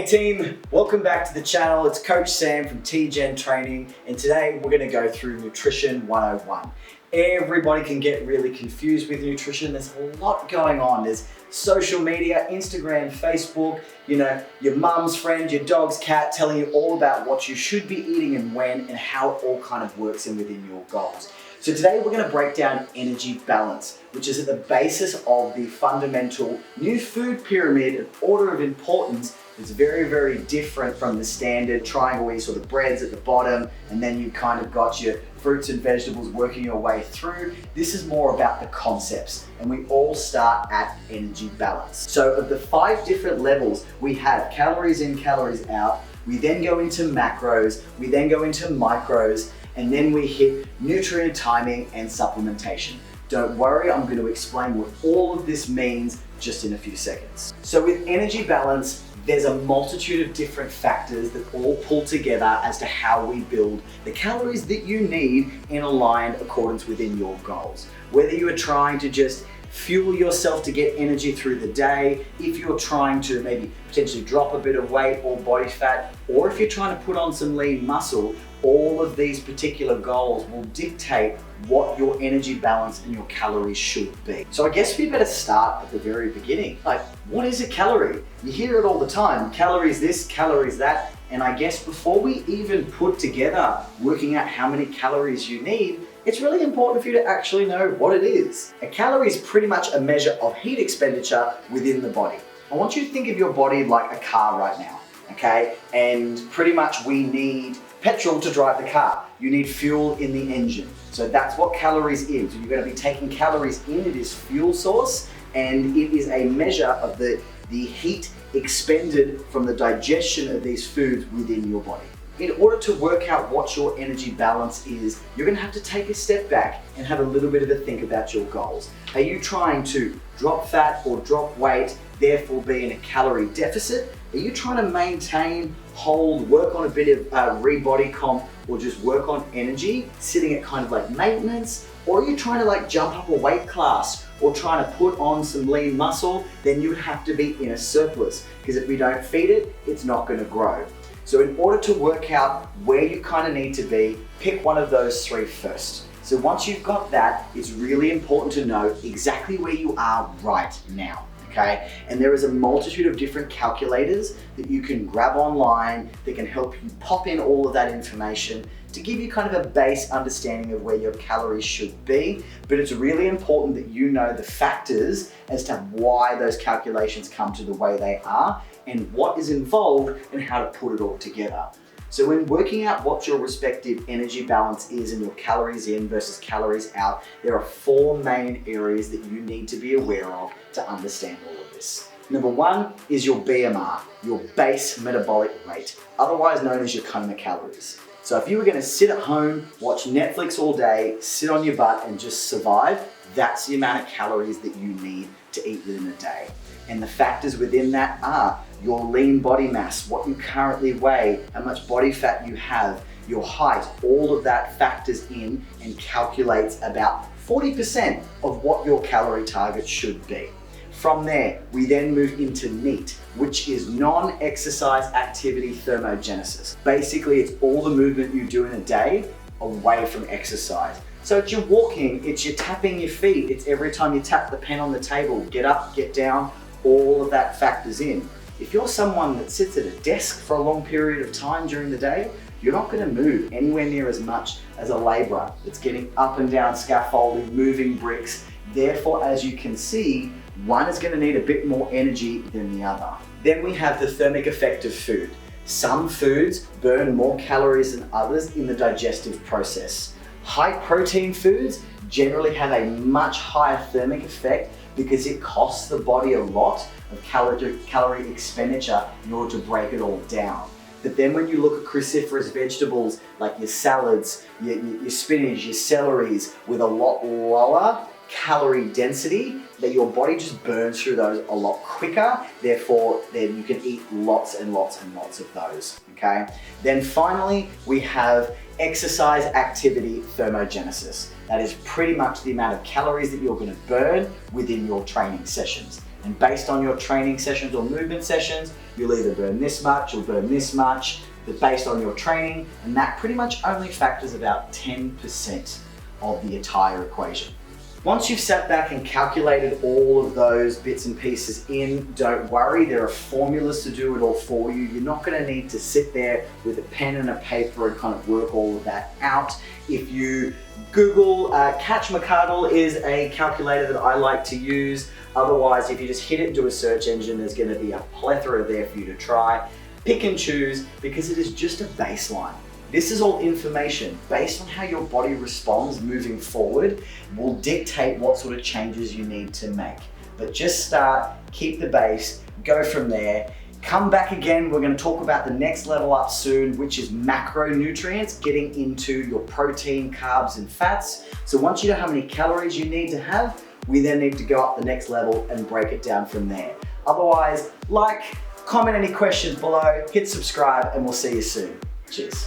Hey team, welcome back to the channel. It's Coach Sam from T-Gen Training, and today we're going to go through Nutrition 101. Everybody can get really confused with nutrition. There's a lot going on. There's social media, Instagram, Facebook, your mum's friend, your dog's cat telling you all about what you should be eating and when and how it all kind of works in within your goals. So today we're going to break down energy balance, which is at the basis of the fundamental new food pyramid and order of importance. It's very, very different from the standard triangle where you saw the breads at the bottom and then you kind of got your fruits and vegetables working your way through. This is more about the concepts, and we all start at energy balance. So of the 5 different levels, we have calories in, calories out. We then go into macros, we then go into micros, and then we hit nutrient timing and supplementation. Don't worry, I'm going to explain what all of this means just in a few seconds. So with energy balance, there's a multitude of different factors that all pull together as to how we build the calories that you need in aligned accordance within your goals. Whether you are trying to just fuel yourself to get energy through the day, if you're trying to maybe potentially drop a bit of weight or body fat, or if you're trying to put on some lean muscle, all of these particular goals will dictate what your energy balance and your calories should be. So I guess we better start at the very beginning. Like, what is a calorie? You hear it all the time, calories this, calories that, and I guess before we even put together working out how many calories you need, it's really important for you to actually know what it is. A calorie is pretty much a measure of heat expenditure within the body. I want you to think of your body like a car right now, okay? And pretty much we need petrol to drive the car. You need fuel in the engine. So that's what calories is. You're going to be taking calories in. It is fuel source, and it is a measure of the heat expended from the digestion of these foods within your body. In order to work out what your energy balance is, you're going to have to take a step back and have a little bit of a think about your goals. Are you trying to drop fat or drop weight, therefore be in a calorie deficit? Are you trying to maintain, hold, work on a bit of re-body comp, or just work on energy, sitting at kind of like maintenance? Or are you trying to like jump up a weight class or trying to put on some lean muscle? Then you have to be in a surplus, because if we don't feed it, it's not going to grow. So in order to work out where you kind of need to be, pick one of those 3 first. So once you've got that, it's really important to know exactly where you are right now, okay? And there is a multitude of different calculators that you can grab online that can help you pop in all of that information to give you kind of a base understanding of where your calories should be. But it's really important that you know the factors as to why those calculations come to the way they are and what is involved and how to put it all together. So when working out what your respective energy balance is and your calories in versus calories out, there are 4 main areas that you need to be aware of to understand all of this. Number 1 is your BMR, your base metabolic rate, otherwise known as your kilocalories. So if you were going to sit at home, watch Netflix all day, sit on your butt and just survive, that's the amount of calories that you need to eat within a day. And the factors within that are your lean body mass, what you currently weigh, how much body fat you have, your height, all of that factors in and calculates about 40% of what your calorie target should be. From there, we then move into NEAT, which is non-exercise activity thermogenesis. Basically, it's all the movement you do in a day away from exercise. So it's your walking, it's your tapping your feet, it's every time you tap the pen on the table, get up, get down, all of that factors in. If you're someone that sits at a desk for a long period of time during the day, you're not going to move anywhere near as much as a laborer that's getting up and down scaffolding, moving bricks. Therefore, as you can see, one is going to need a bit more energy than the other. Then we have the thermic effect of food. Some foods burn more calories than others in the digestive process. High protein foods generally have a much higher thermic effect because it costs the body a lot of calorie expenditure in order to break it all down. But then when you look at cruciferous vegetables like your salads, your spinach, your celeries with a lot lower calorie density, that your body just burns through those a lot quicker. Therefore, then you can eat lots and lots and lots of those, okay? Then finally, we have exercise activity thermogenesis. That is pretty much the amount of calories that you're going to burn within your training sessions. And based on your training sessions or movement sessions, you'll either burn this much or burn this much, but based on your training, and that pretty much only factors about 10% of the entire equation. Once you've sat back and calculated all of those bits and pieces in, don't worry, there are formulas to do it all for you. You're not gonna need to sit there with a pen and a paper and kind of work all of that out. If you Google, Catch McArdle is a calculator that I like to use. Otherwise, if you just hit it into a search engine, there's gonna be a plethora there for you to try. Pick and choose, because it is just a baseline. This is all information based on how your body responds moving forward will dictate what sort of changes you need to make. But just start, keep the base, go from there. Come back again, we're gonna talk about the next level up soon, which is macronutrients, getting into your protein, carbs, and fats. So once you know how many calories you need to have, we then need to go up the next level and break it down from there. Otherwise, like, comment any questions below, hit subscribe, and we'll see you soon. Cheers.